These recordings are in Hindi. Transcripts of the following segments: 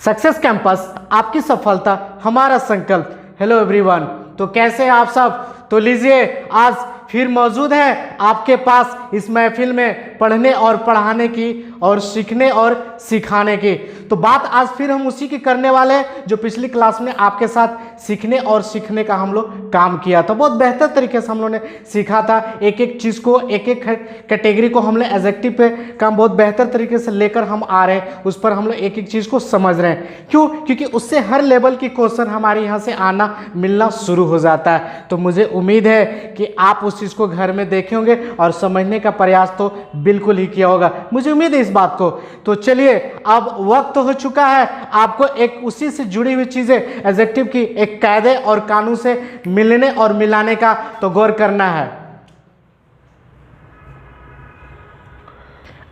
सक्सेस कैंपस, आपकी सफलता हमारा संकल्प। हेलो एवरीवन, तो कैसे हैं आप सब। तो लीजिए, आज फिर मौजूद है आपके पास इस महफिल में पढ़ने और पढ़ाने की और सीखने और सिखाने की। तो बात आज फिर हम उसी की करने वाले हैं जो पिछली क्लास में आपके साथ सीखने और सीखने का हम लोग काम किया था। बहुत बेहतर तरीके से हम लोगों ने सीखा था। एक एक चीज़ को, एक एक कैटेगरी को हम लोग एडजेक्टिव पे काम बहुत बेहतर तरीके से लेकर हम आ रहे हैं। उस पर हम लोग एक एक चीज़ को समझ रहे हैं। क्यों? क्योंकि उससे हर लेवल की क्वेश्चन हमारे यहाँ से आना मिलना शुरू हो जाता है। तो मुझे उम्मीद है कि आप उस चीज़ को घर में देखे होंगे और समझने का प्रयास तो बिल्कुल ही किया होगा। मुझे उम्मीद है इस बात को। तो चलिए, अब वक्त हो चुका है आपको एक उसी से जुड़ी हुई चीज़ें एडजेक्टिव की एक कायदे और कानून से मिलने और मिलाने का तो गौर करना है।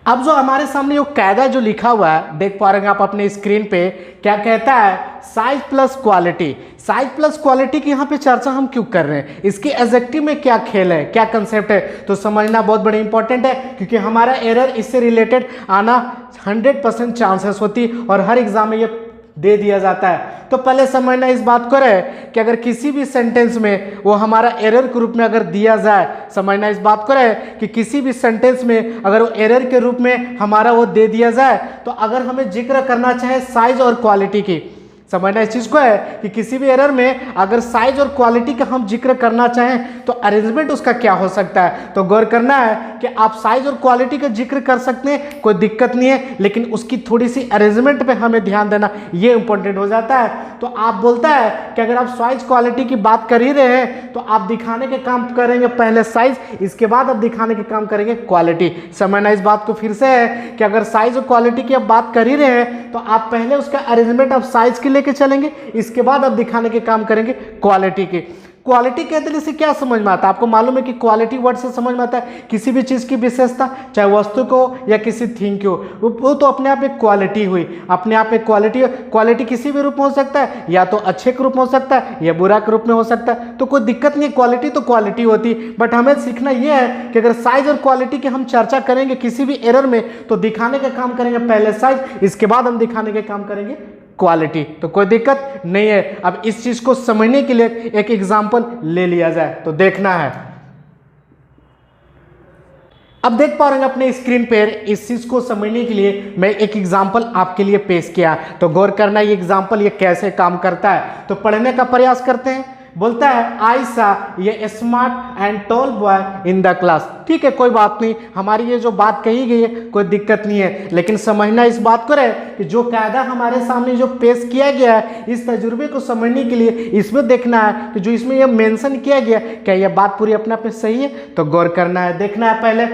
अब जो हमारे सामने ये कायदा जो लिखा हुआ है, देख पा रहे हैं आप अपने स्क्रीन पे, क्या कहता है? Size plus quality. Size plus quality की यहाँ पे चर्चा हम क्यों कर रहे हैं? इसके एडजेक्टिव में क्या खेल है, क्या कंसेप्ट है, तो समझना बहुत बड़ा इंपॉर्टेंट है। क्योंकि हमारा एरर इससे रिलेटेड आना 100% चांसेस होती है और हर एग्जाम में ये दे दिया जाता है। तो पहले समझना इस बात को रहे कि अगर किसी भी सेंटेंस में वो हमारा एरर के रूप में अगर दिया जाए, समझना इस बात को रहे कि किसी भी सेंटेंस में अगर वो एरर के रूप में हमारा वो दे दिया जाए, तो अगर हमें जिक्र करना चाहे साइज और क्वालिटी की, समझना इस चीज़ को है कि किसी भी एरर में अगर साइज और क्वालिटी का हम जिक्र करना चाहें तो अरेंजमेंट उसका क्या हो सकता है। तो गौर करना है कि आप साइज और क्वालिटी का जिक्र कर सकते हैं, कोई दिक्कत नहीं है, लेकिन उसकी थोड़ी सी अरेंजमेंट पे हमें ध्यान देना, ये इंपॉर्टेंट हो जाता है। तो आप बोलता है कि अगर आप साइज क्वालिटी की बात कर ही रहे हैं तो आप दिखाने के काम करेंगे पहले साइज, इसके बाद आप दिखाने के काम करेंगे क्वालिटी। समझना इस बात को फिर से है कि अगर साइज और क्वालिटी की आप बात कर ही रहे हैं तो आप पहले उसका अरेंजमेंट आप साइज के लेके चलेंगे, इसके बाद आप दिखाने के काम करेंगे क्वालिटी के। क्वालिटी कहते हैं, से क्या समझ में आता है? आपको मालूम है कि क्वालिटी वर्ड से समझ में आता है किसी भी चीज़ की विशेषता, चाहे वस्तु को या किसी थिंग को, वो तो अपने आप एक क्वालिटी हुई, अपने आप एक क्वालिटी। क्वालिटी किसी भी रूप में हो सकता है, या तो अच्छे के रूप में हो सकता है या बुरा के रूप में हो सकता है। तो कोई दिक्कत नहीं है, क्वालिटी तो क्वालिटी होती। बट हमें सीखना यह है कि अगर साइज और क्वालिटी की हम चर्चा करेंगे किसी भी एरर में, तो दिखाने का काम करेंगे पहले साइज, इसके बाद हम दिखाने के काम करेंगे क्वालिटी। तो कोई दिक्कत नहीं है। अब इस चीज को समझने के लिए एक एग्जांपल ले लिया जाए, तो देखना है। अब देख पा रहे हैं अपने स्क्रीन पर, इस चीज को समझने के लिए मैं एक एग्जांपल आपके लिए पेश किया। तो गौर करना ये एग्जांपल ये कैसे काम करता है। तो पढ़ने का प्रयास करते हैं। बोलता है, आई सा ये smart and tall boy in the class. ठीक है, कोई बात नहीं, हमारी ये जो बात कही गई है कोई दिक्कत नहीं है, लेकिन समझना इस बात को रहे कि जो कायदा हमारे सामने जो पेश किया गया है, इस तजुर्बे को समझने के लिए इसमें देखना है कि जो इसमें ये मेंशन किया गया, क्या यह बात पूरी अपने आप में सही है। तो गौर करना है, देखना है पहले।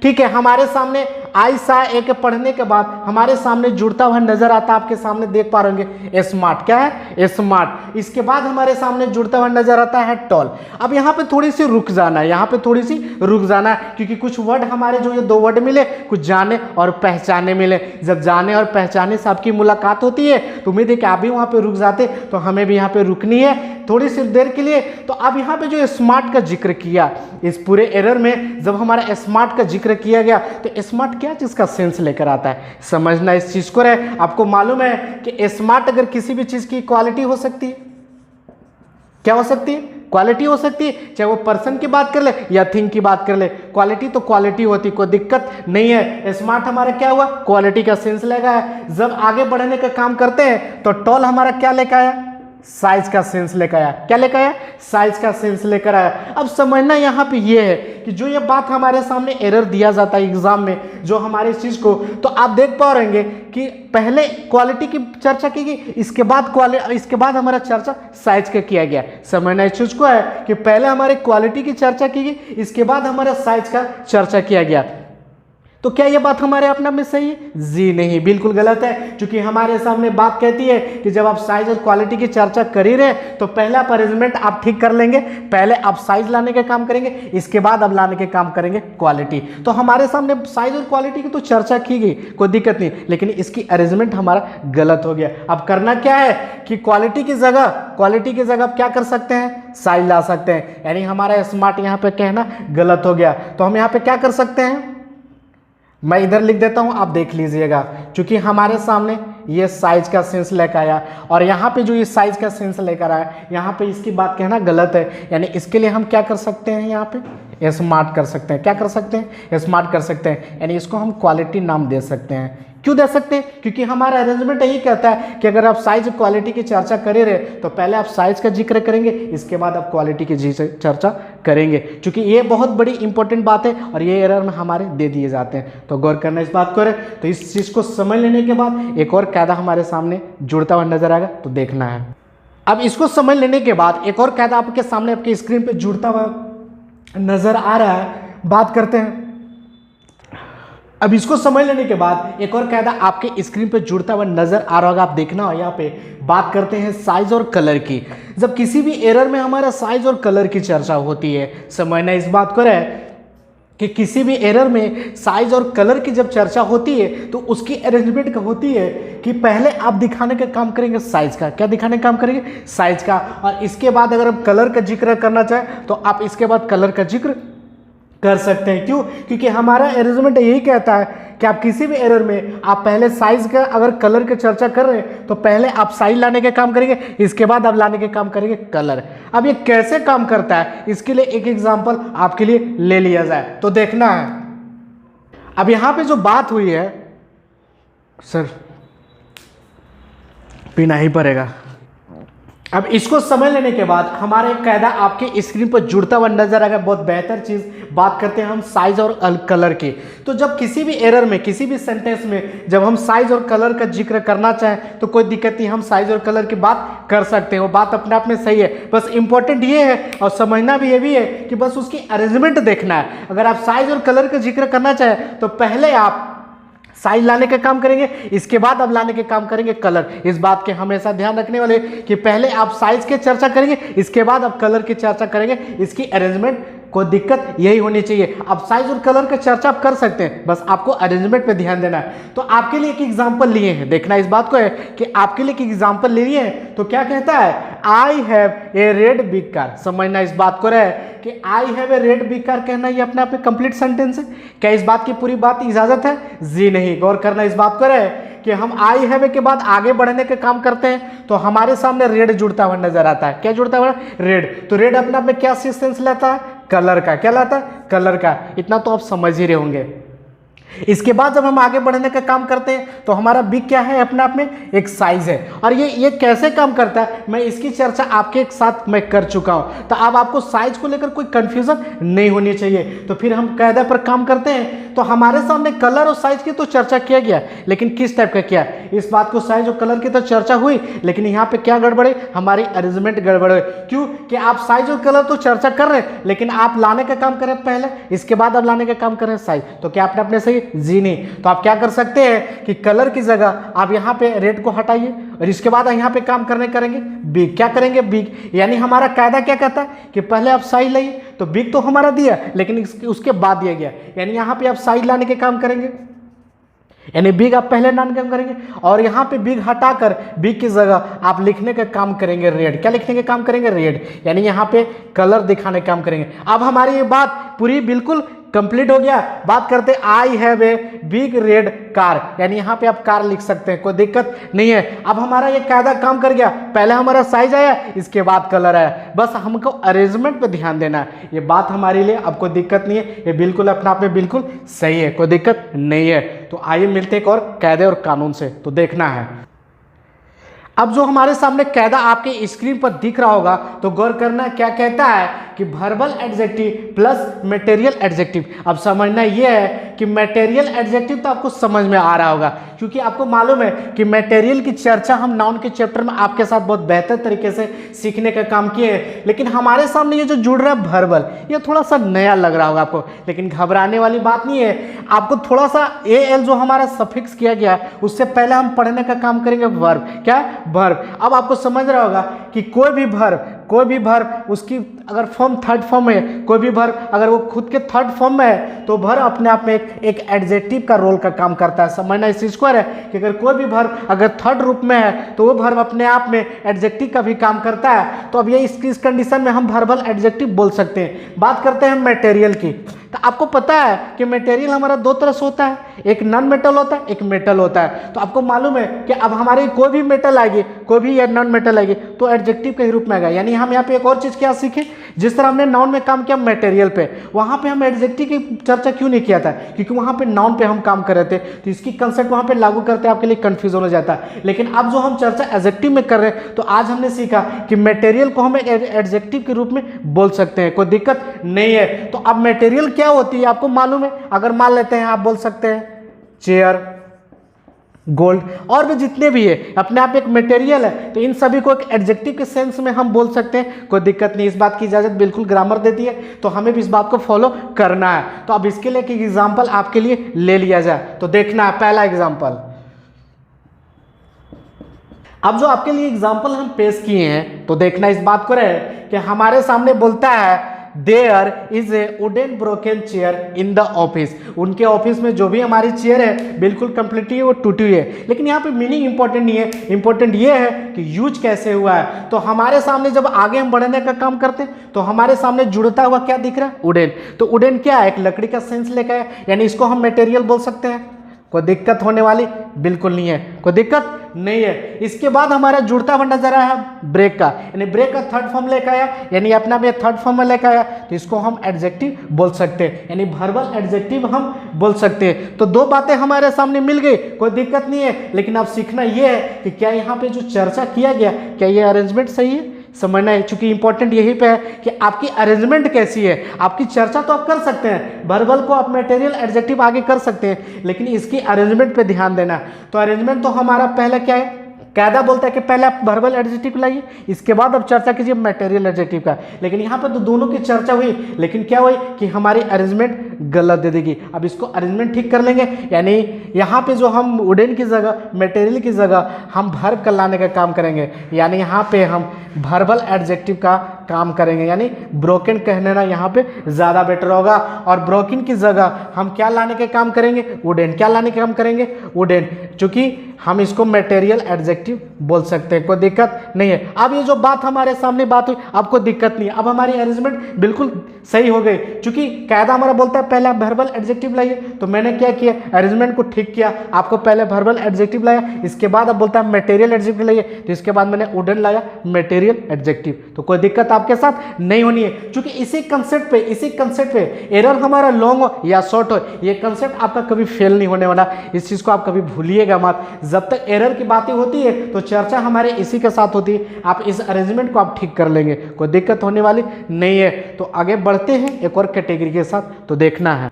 ठीक है, हमारे सामने आई सा एक पढ़ने के बाद हमारे सामने जुड़ता हुआ नजर आता है, आपके सामने देख पा रहे होंगे स्मार्ट। क्या है? स्मार्ट। इसके बाद हमारे सामने जुड़ता हुआ नजर आता है टॉल। अब यहाँ पे थोड़ी सी रुक जाना है, यहाँ पे थोड़ी सी रुक जाना है, क्योंकि कुछ वर्ड हमारे जो ये दो वर्ड मिले, कुछ जाने और पहचाने मिले। जब जाने और पहचाने से आपकी मुलाकात होती है तो उम्मीद है कि आप भी वहाँ पे रुक जाते, तो हमें भी यहाँ पे रुकनी है थोड़ी सी देर के लिए। तो अब यहाँ पे जो स्मार्ट का जिक्र किया, इस पूरे एरर में जब हमारा स्मार्ट का जिक्र किया गया, तो स्मार्ट क्या चीज का सेंस लेकर आता है, समझना इस चीज को रहे। आपको मालूम है कि स्मार्ट अगर किसी भी चीज की क्वालिटी हो सकती है, क्या हो सकती है? क्वालिटी हो सकती है, चाहे वो पर्सन की बात कर ले या थिंग की बात कर ले, क्वालिटी तो क्वालिटी होती, कोई दिक्कत नहीं है। स्मार्ट हमारा क्या हुआ? क्वालिटी का सेंस लेकर आया। जब आगे बढ़ने का काम करते हैं तो टॉल हमारा क्या लेकर आया? साइज का सेंस लेकर आया। क्या लेकर आया? साइज का सेंस लेकर आया। अब समझना यहाँ पे ये है कि जो ये बात हमारे सामने एरर दिया जाता है एग्जाम में, जो हमारे इस चीज को, तो आप देख पा रहेंगे कि पहले क्वालिटी की चर्चा की गई, इसके बाद हमारा चर्चा साइज का किया गया। समझना इस चीज को है कि पहले हमारे क्वालिटी की चर्चा की गई, इसके बाद हमारा साइज का चर्चा किया गया। तो क्या यह बात हमारे अपने में सही है? जी नहीं, बिल्कुल गलत है। क्योंकि हमारे सामने बात कहती है कि जब आप साइज और क्वालिटी की चर्चा कर ही रहे तो पहला अरेंजमेंट आप ठीक कर लेंगे, पहले आप साइज लाने का काम करेंगे, इसके बाद आप लाने के काम करेंगे क्वालिटी। तो हमारे सामने साइज और क्वालिटी की तो चर्चा की गई, कोई दिक्कत नहीं, लेकिन इसकी अरेंजमेंट हमारा गलत हो गया। अब करना क्या है कि क्वालिटी की जगह आप क्या कर सकते हैं? साइज ला सकते हैं। यानी हमारा स्मार्ट यहाँ पे कहना गलत हो गया। तो हम यहाँ पे क्या कर सकते हैं? मैं इधर लिख देता हूं, आप देख लीजिएगा। क्योंकि हमारे सामने ये साइज का सेंस लेकर आया, और यहाँ पे जो ये साइज का सेंस लेकर आया, यहाँ पे इसकी बात कहना गलत है। यानी इसके लिए हम क्या कर सकते हैं, यहाँ पे स्मार्ट कर सकते हैं। क्या कर सकते हैं, स्मार्ट कर सकते हैं। यानी इसको हम क्वालिटी नाम दे सकते हैं। क्यों दे सकते हैं, क्योंकि हमारा अरेंजमेंट यही कहता है कि अगर आप साइज क्वालिटी की चर्चा करे रहे तो पहले आप साइज का जिक्र करेंगे, इसके बाद आप क्वालिटी की चर्चा करेंगे। क्योंकि ये बहुत बड़ी इंपॉर्टेंट बात है और ये एरर में हमारे दे दिए जाते हैं, तो गौर करना इस बात को है। तो इस चीज़ को समझ लेने के बाद एक और कायदा हमारे सामने जुड़ता हुआ नजर आएगा, तो देखना है। अब इसको समझ लेने के बाद एक और कायदा आपके सामने आपके स्क्रीन पर जुड़ता हुआ नजर आ रहा है, बात करते हैं। अब इसको समझ लेने के बाद एक और कायदा आपके स्क्रीन पे जुड़ता हुआ नजर आ रहा होगा, आप देखना हो। यहाँ पे बात करते हैं साइज और कलर की। जब किसी भी एरर में हमारा साइज और कलर की चर्चा होती है, समझना इस बात को है कि किसी भी एरर में साइज और कलर की जब चर्चा होती है तो उसकी अरेंजमेंट का होती है कि पहले आप दिखाने का काम करेंगे साइज का। क्या दिखाने का काम करेंगे, साइज का, और इसके बाद अगर आप कलर का जिक्र करना चाहें तो आप इसके बाद कलर का जिक्र कर सकते हैं। क्यों, क्योंकि हमारा अरेंजमेंट यही कहता है कि आप किसी भी एरर में आप पहले साइज का अगर कलर की चर्चा कर रहे हैं तो पहले आप साइज लाने के काम करेंगे, इसके बाद आप लाने के काम करेंगे कलर। अब ये कैसे काम करता है, इसके लिए एक एग्जांपल आपके लिए ले लिया जाए, तो देखना है। अब यहां पे जो बात हुई है, सर पीना ही पड़ेगा। अब इसको समझ लेने के बाद हमारा एक कायदा आपके स्क्रीन पर जुड़ता हुआ नजर आएगा, बहुत बेहतर चीज। बात करते हैं हम साइज और कलर की। तो जब किसी भी एरर में, किसी भी सेंटेंस में जब हम साइज और कलर का जिक्र करना चाहें तो कोई दिक्कत नहीं, हम साइज और कलर की बात कर सकते हैं। वो बात अपने आप में सही है, बस इंपॉर्टेंट ये है और समझना भी ये भी है कि बस उसकी अरेंजमेंट देखना है। अगर आप साइज और कलर का जिक्र करना चाहें तो पहले आप साइज लाने का काम करेंगे, इसके बाद अब लाने के काम करेंगे कलर। इस बात के हमेशा ध्यान रखने वाले कि पहले आप साइज की चर्चा करेंगे, इसके बाद आप कलर की चर्चा करेंगे। इसकी अरेंजमेंट कोई दिक्कत यही होनी चाहिए। अब साइज और कलर का चर्चा आप कर सकते हैं, बस आपको अरेंजमेंट पे ध्यान देना है। तो आपके लिए एक एग्जांपल लिए हैं, देखना इस बात को है कि आपके लिए एक एग्जांपल ले लिए हैं। तो क्या कहता है, I have a red big car. समझना इस बात को है कि I have a red big car कहना ये अपने आप में कंप्लीट सेंटेंस है। क्या इस बात की पूरी बात इजाजत है, जी नहीं। गौर करना इस बात को है कि हम आई हैव के बाद आगे बढ़ने के काम करते हैं तो हमारे सामने रेड जुड़ता हुआ नजर आता है। क्या जुड़ता हुआ, रेड। तो रेड अपने आप में क्या सेंस लेता है, कलर का। क्या लाता है, कलर का। इतना तो आप समझ ही रहे होंगे। इसके बाद जब हम आगे बढ़ने का काम करते हैं तो हमारा बिग क्या है, अपने आप में एक साइज है। और ये कैसे काम करता है, मैं इसकी चर्चा आपके साथ मैं कर चुका हूं। तो अब आपको साइज को लेकर कोई कंफ्यूजन नहीं होनी चाहिए। तो फिर हम कायदा पर काम करते हैं। तो हमारे सामने कलर और साइज की तो चर्चा किया गया, लेकिन किस टाइप का किया, इस बात को साइज और कलर की तो चर्चा हुई, लेकिन यहाँ पे क्या गड़बड़े, हमारी अरेंजमेंट गड़बड़े। क्यों कि आप साइज और कलर तो चर्चा कर रहे हैं, लेकिन आप लाने का काम करें पहले, इसके बाद आप लाने का काम करें साइज। तो क्या आपने अपने सही, जी नहीं। तो आप क्या कर सकते हैं कि कलर की जगह आप यहाँ पे रेड को हटाइए और इसके बाद यहाँ पे काम करने करेंगे बिग। क्या करेंगे, बिग। यानी हमारा कायदा क्या कहता है कि पहले आप साइज लाइए। तो बिग तो हमारा दिया, लेकिन उसके बाद दिया गया, यानी यहाँ पे आप साइज लाने के काम करेंगे, यानी बिग आप पहले लाने का काम करेंगे और यहाँ पे बिग हटाकर बिग की जगह आप लिखने का काम करेंगे रेड। क्या लिखने का काम करेंगे, रेड। यानी यहाँ पे कलर दिखाने का काम करेंगे। अब हमारी ये बात पूरी बिल्कुल कंप्लीट हो गया। बात करते I have a big red car, यानी यहाँ पे आप कार लिख सकते हैं, कोई दिक्कत नहीं है। अब हमारा ये कायदा काम कर गया, पहले हमारा साइज आया, इसके बाद कलर आया। बस हमको अरेंजमेंट पे ध्यान देना है। ये बात हमारे लिए अब कोई दिक्कत नहीं है, ये बिल्कुल अपने आप में बिल्कुल सही है, कोई दिक्कत नहीं है। तो आइए मिलते हैं एक और कायदे और कानून से, तो देखना है। अब जो हमारे सामने कायदा आपके स्क्रीन पर दिख रहा होगा तो गौर करना, क्या कहता है कि verbal adjective plus material adjective. अब समझना ये है कि मटेरियल एडजेक्टिव तो आपको समझ में आ रहा होगा, क्योंकि आपको मालूम है कि मटेरियल की चर्चा हम नाउन के चैप्टर में आपके साथ बहुत बेहतर तरीके से सीखने का काम किए हैं। लेकिन हमारे सामने ये जो जुड़ रहा है वर्बल, ये थोड़ा सा नया लग रहा होगा आपको, लेकिन घबराने वाली बात नहीं है। आपको थोड़ा सा एल जो हमारा सफिक्स किया गया उससे पहले हम पढ़ने का काम करेंगे वर्ब। क्या, वर्ब। अब आपको समझ रहा होगा कि कोई भी वर्ब कोई भी वर्ब उसकी अगर फॉर्म थर्ड फॉर्म में, कोई भी वर्ब अगर वो खुद के थर्ड फॉर्म में है तो वर्ब अपने आप में एक एडजेक्टिव का रोल का काम करता है। समझना इस चीज़ को है कि अगर कोई भी वर्ब अगर थर्ड रूप में है तो वो वर्ब अपने आप में एडजेक्टिव का भी काम करता है। तो अब ये इस कंडीशन में हम वर्बल एडजेक्टिव बोल सकते हैं। बात करते हैं मटेरियल की। तो आपको पता है कि मटेरियल हमारा दो तरह से होता है, एक नॉन मेटल होता है, एक मेटल होता है। तो आपको मालूम है कि अब हमारे कोई भी मेटल आएगी, कोई भी या नॉन मेटल आएगी तो एडजेक्टिव के रूप में आएगा। यानी हम यहाँ पे एक और चीज़ क्या सीखे, जिस तरह हमने नाउन में काम किया मटेरियल पे, वहाँ पे हम एडजेक्टिव की चर्चा क्यों नहीं किया था, क्योंकि वहाँ पे नाउन पे हम काम कर रहे थे। तो इसकी कंसेप्ट वहाँ पे लागू करते आपके लिए कंफ्यूजन हो जाता है। लेकिन अब जो हम चर्चा एडजेक्टिव में कर रहे हैं, तो आज हमने सीखा कि मटेरियल को हम एडजेक्टिव के रूप में बोल सकते हैं, कोई दिक्कत नहीं है। तो अब मटेरियल क्या होती है आपको मालूम है। अगर मान लेते हैं आप बोल सकते हैं चेयर, गोल्ड और भी जितने भी है अपने आप एक मटेरियल है, तो इन सभी को एक एडजेक्टिव के सेंस में हम बोल सकते हैं, कोई दिक्कत नहीं। इस बात की इजाजत बिल्कुल ग्रामर देती है, तो हमें भी इस बात को फॉलो करना है। तो अब इसके लिए एक एग्जांपल आपके लिए ले लिया जाए, तो देखना है पहला एग्जांपल। अब जो आपके लिए एग्जांपल हम पेश किए हैं तो देखना इस बात को रहे कि हमारे सामने बोलता है there is a wooden broken chair in the office. उनके ऑफिस में जो भी हमारी चेयर है बिल्कुल कंप्लीटली वो टूटी हुई है। लेकिन यहाँ पे मीनिंग इंपॉर्टेंट नहीं है, इंपॉर्टेंट ये है कि यूज कैसे हुआ है। तो हमारे सामने जब आगे हम बढ़ने का काम करते हैं तो हमारे सामने जुड़ता हुआ क्या दिख रहा है, वुडन। तो वुडन क्या है, एक लकड़ी का सेंस लेकर है, यानी इसको हम मटेरियल बोल सकते हैं। कोई दिक्कत होने वाली बिल्कुल नहीं है, कोई दिक्कत नहीं है। इसके बाद हमारा जुड़ता हुआ नजर आया ब्रेक का, यानी ब्रेक का थर्ड फॉर्म लेकर आया, यानी अपना भी थर्ड फॉर्म में लेकर आया, तो इसको हम एडजेक्टिव बोल सकते हैं, यानी वर्बल एडजेक्टिव हम बोल सकते हैं। तो दो बातें हमारे सामने मिल गई, कोई दिक्कत नहीं है। लेकिन अब सीखना यह है कि क्या यहाँ पे जो चर्चा किया गया, क्या ये अरेंजमेंट सही है, समझना है। चूंकि इंपॉर्टेंट यही पे है कि आपकी अरेंजमेंट कैसी है। आपकी चर्चा तो आप कर सकते हैं, वर्बल को आप मटेरियल एडजेक्टिव आगे कर सकते हैं, लेकिन इसकी अरेंजमेंट पे ध्यान देना। तो अरेंजमेंट तो हमारा पहला क्या है, कायदा बोलता है कि पहले आप वर्बल एडजेक्टिव लाइए, इसके बाद अब चर्चा कीजिए मटेरियल एडजेक्टिव का। लेकिन यहाँ पर तो दोनों की चर्चा हुई, लेकिन क्या हुई कि हमारी अरेंजमेंट गलत दे देगी। अब इसको अरेंजमेंट ठीक कर लेंगे, यानी यहाँ पे जो हम वुडन की जगह मटेरियल की जगह हम वर्ब का लाने का काम करेंगे, यानी यहाँ पे हम वर्बल एडजेक्टिव का काम करेंगे, यानी ब्रोकन कहने ना यहाँ पे ज़्यादा बेटर होगा। और ब्रोकन की जगह हम क्या लाने के काम करेंगे, वुडन। क्या लाने के काम करेंगे, वुडन, चूंकि हम इसको मटेरियल एडजेक्टिव बोल सकते हैं, कोई दिक्कत नहीं है। अब ये जो बात हमारे सामने बात हुई, आपको दिक्कत नहीं है, अब हमारी अरेंजमेंट बिल्कुल सही हो गई। चूंकि कायदा हमारा बोलता है पहले आप वर्बल एडजेक्टिव लाइए, तो मैंने क्या किया, अरेंजमेंट को ठीक किया। आपको पहले वर्बल एडजेक्टिव लाया, इसके बाद अब बोलता है मटेरियल एडजेक्टिव लाइए, तो इसके बाद मैंने वुडन लाया मटेरियल एडजेक्टिव। तो कोई दिक्कत आपके साथ नहीं होनी है, क्योंकि इसी कंसेप्ट पे एरर हमारा लॉन्ग हो या शॉर्ट हो, ये कंसेप्ट आपका कभी फेल नहीं होने वाला। इस चीज को आप कभी भूलिएगा मत। जब तक एरर की बातें होती है तो चर्चा हमारे इसी के साथ होती है। आप इस अरेंजमेंट को आप ठीक कर लेंगे, कोई दिक्कत होने वाली नहीं है। तो आगे बढ़ते हैं एक और कैटेगरी के साथ, तो देखना है।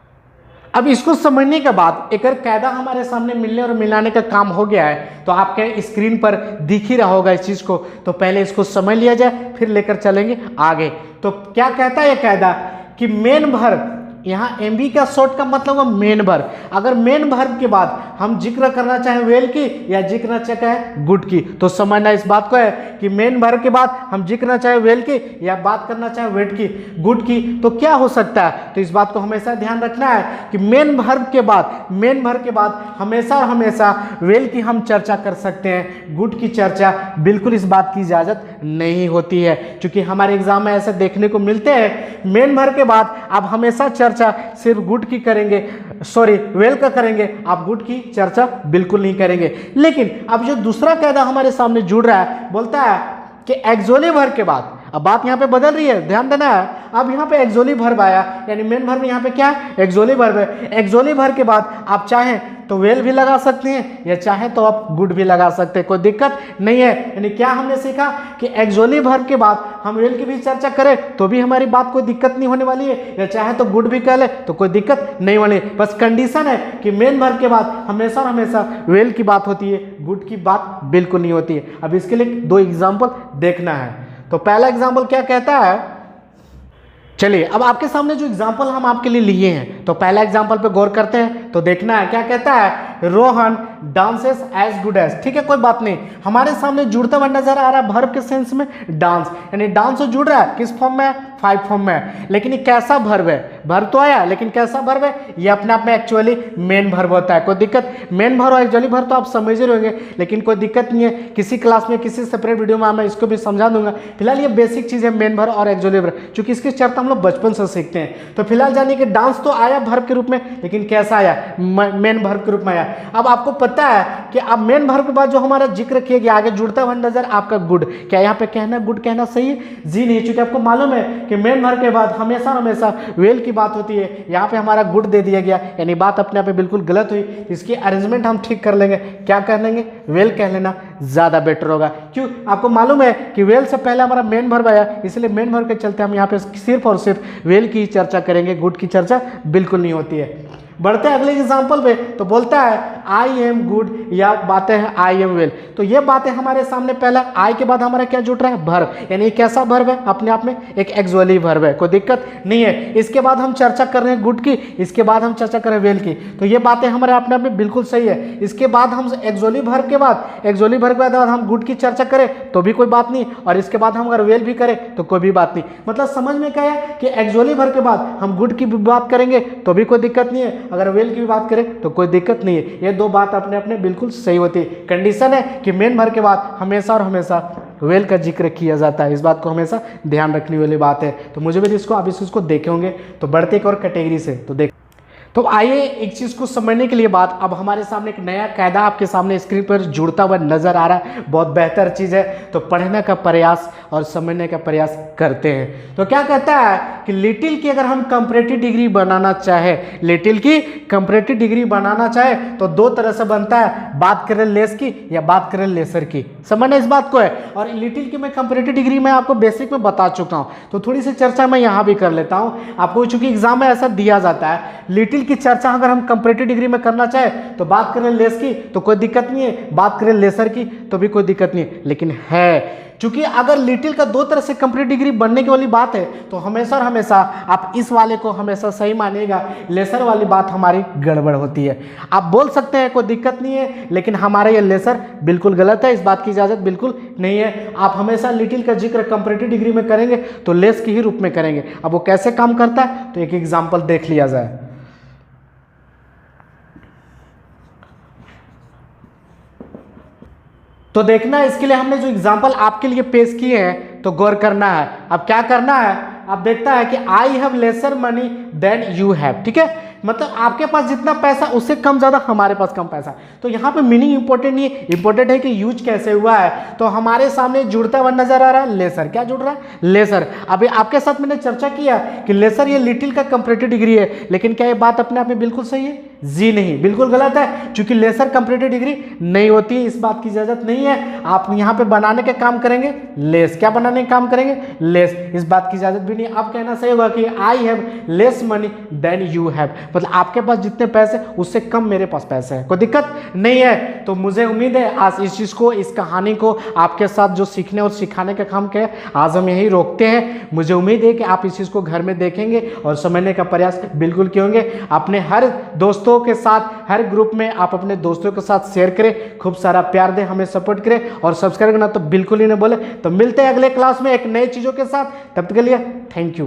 अब इसको समझने के बाद एक और कायदा हमारे सामने मिलने और मिलाने का काम हो गया है, तो आपके स्क्रीन पर दिख ही रहा होगा इस चीज को। तो पहले इसको समझ लिया जाए, फिर लेकर चलेंगे आगे। तो क्या कहता है ये कायदा कि मेन वर्ब, यहाँ एमबी का शॉर्ट का मतलब है मेन वर्ब। अगर मेन वर्ब के बाद हम जिक्र करना चाहे वेल की या जिक्र चाहे गुड की, तो समझना इस बात को है कि मेन वर्ब के बाद हम जिक्र चाहे वेल की या बात करना चाहे वेट की, गुड की, तो क्या हो सकता है। तो इस बात को हमेशा ध्यान रखना है कि मेन वर्ब के बाद हमेशा और हमेशा वेल की हम चर्चा कर सकते हैं, गुड की चर्चा बिल्कुल इस बात की इजाजत नहीं होती है। क्योंकि हमारे एग्जाम में ऐसे देखने को मिलते हैं, मेन वर्ब के बाद आप हमेशा चर्चा सिर्फ गुड की करेंगे, सॉरी वेल का करेंगे, आप गुड की चर्चा बिल्कुल नहीं करेंगे। लेकिन अब जो दूसरा कायदा हमारे सामने जुड़ रहा है, बोलता है कि एक्सोली वर्ब के बाद, अब बात यहाँ पे बदल रही है, ध्यान देना है। अब यहाँ पे एक्सोली वर्ब आया, यानी मेन वर्ब यहाँ पे क्या है, एक्सोली वर्ब है। एक्सोली वर्ब के बाद आप चाहें तो वेल भी लगा सकते हैं या चाहे तो आप गुड भी लगा सकते हैं, कोई दिक्कत नहीं है। यानी क्या हमने सीखा कि एक्सोली वर्ब के बाद हम वेल की भी चर्चा करें तो भी हमारी बात कोई दिक्कत नहीं होने वाली है, या चाहे तो गुड भी कह ले तो कोई दिक्कत नहीं होनी। बस कंडीशन है कि मेन वर्ब के बाद हमेशा और हमेशा वेल की बात होती है, गुड की बात बिल्कुल नहीं होती है। अब इसके लिए दो एग्जाम्पल देखना है। तो पहला एग्जाम्पल क्या कहता है, चलिए अब आपके सामने जो एग्जाम्पल हम आपके लिए लिए हैं, तो पहला एग्जाम्पल पे गौर करते हैं। तो देखना है क्या कहता है, Rohan dances as good as, ठीक है कोई बात नहीं। हमारे सामने जुड़ता हुआ नजर आ रहा है वर्ब के सेंस में डांस, यानी डांस तो जुड़ रहा है किस फॉर्म में है, 5 फॉर्म में है। लेकिन ये कैसा वर्ब है, वर्ब तो आया लेकिन कैसा वर्ब है, ये अपने आप में एक्चुअली मेन वर्ब होता है। कोई दिक्कत, मेन वर्ब और एक्चुअली वर्ब तो आप समझ ही रहोगे, लेकिन कोई दिक्कत नहीं है, किसी क्लास में किसी सेपरेट वीडियो में मैं इसको भी समझा दूंगा। फिलहाल ये बेसिक चीज है मेन वर्ब और एक्चुअली वर्ब, क्योंकि इसकी चर्चा हम लोग बचपन से सीखते हैं। तो फिलहाल जानिए कि डांस तो आया वर्ब के रूप में, लेकिन कैसा आया, मेन वर्ब के रूप में आया। अब आपको पता है कि अब मेन वर्ब के बाद जो हमारा जिक्र किया गया आगे जुड़ता हुआ नजर आपका गुड, क्या यहाँ पे कहना गुड कहना सही है, जी नहीं, क्योंकि आपको मालूम है कि मेन वर्ब के बाद हमेशा हमेशा वेल की बात होती है। यहाँ पे हमारा गुड दे दिया गया, यानी बात अपने आप में बिल्कुल गलत हुई। इसकी अरेंजमेंट हम ठीक कर लेंगे, क्या कर लेंगे, वेल कह लेना ज्यादा बेटर होगा। क्यों, आपको मालूम है कि वेल से पहले हमारा मेन वर्ब आया, इसलिए मेन वर्ब के चलते हम यहाँ पे सिर्फ और सिर्फ वेल की चर्चा करेंगे, गुड की चर्चा बिल्कुल नहीं होती है। बढ़ते हैं अगले एग्जाम्पल पे, तो बोलता है आई एम गुड, या बातें हैं आई एम वेल। तो ये बातें हमारे सामने पहला आई के बाद हमारा क्या जुड़ रहा है, वर्ब, यानी कैसा वर्ब है, अपने आप में एक एक्चुअली वर्ब है, कोई दिक्कत नहीं है। इसके बाद हम चर्चा कर रहे हैं गुड की, इसके बाद हम चर्चा कर रहे हैं वेल की, तो ये बातें हमारे अपने आप में बिल्कुल सही है। इसके बाद हम एक्चुअली वर्ब के बाद, एक्चुअली वर्ब के बाद हम गुड की चर्चा करें तो भी कोई बात नहीं, और इसके बाद हम अगर वेल भी करें तो कोई भी बात नहीं। मतलब समझ में क्या है कि एक्चुअली वर्ब के बाद हम गुड की भी बात करेंगे तो भी कोई दिक्कत नहीं है, अगर वेल की भी बात करें तो कोई दिक्कत नहीं है। ये दो बात अपने अपने बिल्कुल सही होती है। कंडीशन है कि मेन वर्ब के बाद हमेशा और हमेशा वेल का जिक्र किया जाता है, इस बात को हमेशा ध्यान रखने वाली बात है। तो मुझे भी इसको आप इसको देखे होंगे, तो बढ़ते एक और कैटेगरी से तो देख। तो आइए एक चीज़ को समझने के लिए बात, अब हमारे सामने एक नया कायदा आपके सामने स्क्रीन पर जुड़ता हुआ नजर आ रहा है, बहुत बेहतर चीज़ है। तो पढ़ने का प्रयास और समझने का प्रयास करते हैं। तो क्या कहता है कि लिटिल की अगर हम कंपैरेटिव डिग्री बनाना चाहे, लिटिल की कंपैरेटिव डिग्री बनाना चाहे तो दो तरह से बनता है, बात करें लेस की या बात करें लेसर की, समझना इस बात को है। और लिटिल की मैं कंपैरेटिव डिग्री मैं आपको बेसिक में बता चुका हूँ, तो थोड़ी सी चर्चा मैं यहाँ भी कर लेता हूँ आपको, चूंकि एग्जाम में ऐसा दिया जाता है। लिटिल की चर्चा अगर हम कंपैरेटिव डिग्री में करना चाहे तो बात करें लेस की तो कोई दिक्कत नहीं है, बात करें लेसर की तो भी कोई दिक्कत नहीं है। लेकिन है चूंकि अगर लिटिल का दो तरह से कंपैरेटिव डिग्री बनने की वाली बात है तो हमेशा और हमेशा आप इस वाले को हमेशा सही मानिएगा, लेसर वाली बात हमारी गड़बड़ होती है। आप बोल सकते हैं कोई दिक्कत नहीं है, लेकिन हमारा ये लेसर बिल्कुल गलत है, इस बात की इजाजत बिल्कुल नहीं है। आप हमेशा लिटिल का जिक्र कंपैरेटिव डिग्री में करेंगे तो लेस के ही रूप में करेंगे। अब वो कैसे काम करता है तो एक एग्जाम्पल देख लिया जाए। तो देखना, इसके लिए हमने जो एग्जाम्पल आपके लिए पेश किए हैं तो गौर करना है। अब क्या करना है, अब देखता है कि I have lesser money than you have, ठीक है, मतलब आपके पास जितना पैसा उससे कम ज्यादा हमारे पास कम पैसा। तो यहाँ पे मीनिंग इंपॉर्टेंट नहीं है, इंपॉर्टेंट है कि यूज कैसे हुआ है। तो हमारे सामने जुड़ता हुआ नजर आ रहा है लेसर, क्या जुड़ रहा है, लेसर। अभी आपके साथ मैंने चर्चा किया कि लेसर ये लिटिल का कंपैरेटिव डिग्री है, लेकिन क्या ये बात अपने आप में बिल्कुल सही है, जी नहीं, बिल्कुल गलत है, क्योंकि लेसर कंपैरेटिव डिग्री नहीं होती, इस बात की इजाजत नहीं है। आप यहाँ पे बनाने के काम करेंगे लेस, क्या बनाने का काम करेंगे, लेस, इस बात की इजाजत भी नहीं। आप कहना सही होगा कि I have less money than you have, मतलब आपके पास जितने पैसे उससे कम मेरे पास पैसे हैं, कोई दिक्कत नहीं है। तो मुझे उम्मीद है आज इस चीज को, इस कहानी को आपके साथ जो सीखने और सिखाने का काम किया आज हम यही रोकते हैं। मुझे उम्मीद है कि आप इस चीज को घर में देखेंगे और समझने का प्रयास बिल्कुल किए। अपने हर दोस्तों के साथ, हर ग्रुप में आप अपने दोस्तों के साथ शेयर करें, खूब सारा प्यार दें, हमें सपोर्ट करें और सब्सक्राइब करना तो बिल्कुल ही ना बोले। तो मिलते हैं अगले क्लास में एक नई चीजों के साथ, तब तक के लिए थैंक यू।